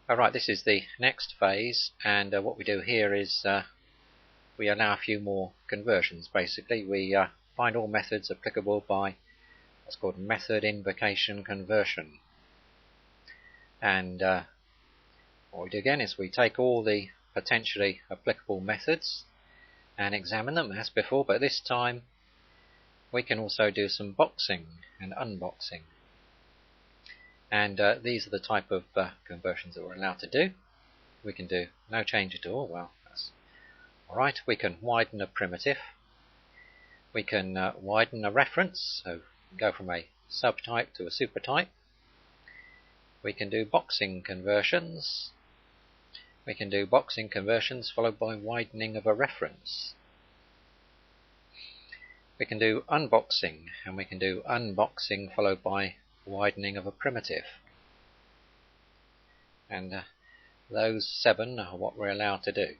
Alright, this is the next phase, and what we do here is we allow a few more conversions. Basically, we find all methods applicable by what's called method invocation conversion. And what we do again is we take all the potentially applicable methods and examine them as before, but this time we can also do some boxing and unboxing. And these are the type of conversions that we're allowed to do. We can do no change at all. Well, that's alright. We can widen a primitive. We can widen a reference, so go from a subtype to a supertype. We can do boxing conversions. We can do boxing conversions followed by widening of a reference. We can do unboxing, and we can do unboxing followed by widening of a primitive. And those 7 are what we're allowed to do.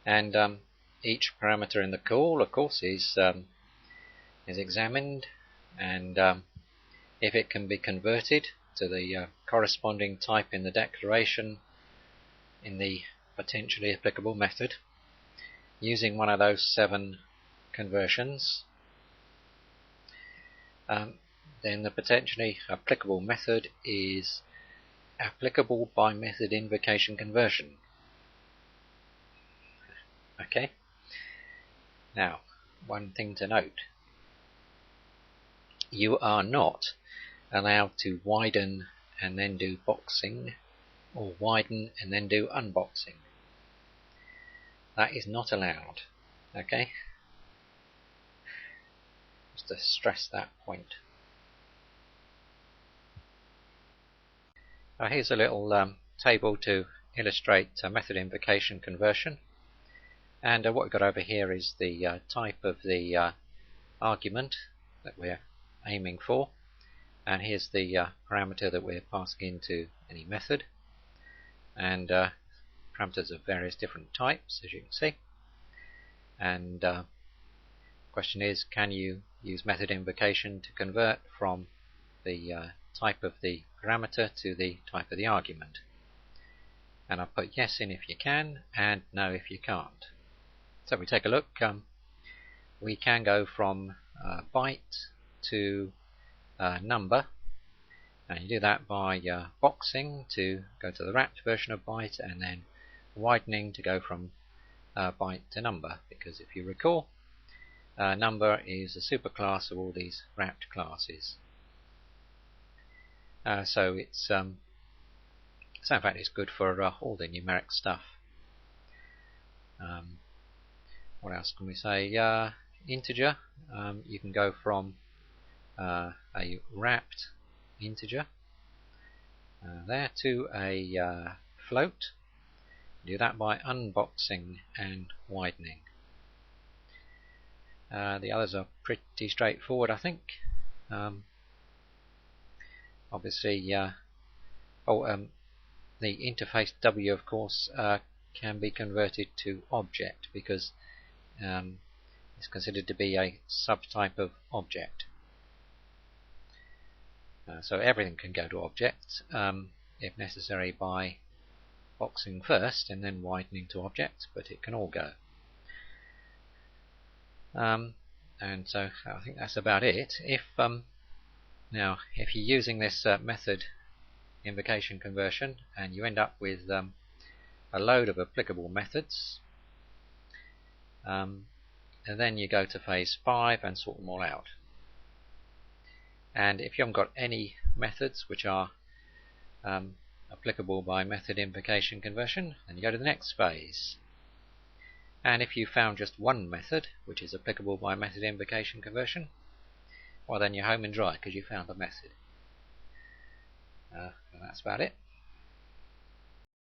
And each parameter in the call, of course, is examined, and if it can be converted to the corresponding type in the declaration in the potentially applicable method, using one of those 7 conversions, then the potentially applicable method is applicable by method invocation conversion. Okay. Now, one thing to note: you are not allowed to widen and then do boxing, or widen and then do unboxing. That is not allowed. Okay. Just to stress that point. Here's a little table to illustrate method invocation conversion, and what we've got over here is the type of the argument that we're aiming for, and here's the parameter that we're passing into any method, and parameters of various different types, as you can see. And the question is, can you use method invocation to convert from the type of the parameter to the type of the argument? And I'll put yes in if you can, and no if you can't. So if we take a look, we can go from byte to number, and you do that by boxing to go to the wrapped version of byte, and then widening to go from byte to number, because if you recall, number is a superclass of all these wrapped classes. So it's in fact it's good for all the numeric stuff. What else can we say? Integer. You can go from a wrapped integer there to a float. Do that by unboxing and widening. The others are pretty straightforward, I think. Obviously, the interface W, of course, can be converted to object, because it's considered to be a subtype of object. So everything can go to object, if necessary by boxing first and then widening to object, but it can all go. And so I think that's about it. If now, if you're using this method invocation conversion and you end up with a load of applicable methods, and then you go to phase 5 and sort them all out. And if you haven't got any methods which are applicable by method invocation conversion, then you go to the next phase. And if you found just one method which is applicable by method invocation conversion, well, then you're home and dry because you found the method. And that's about it.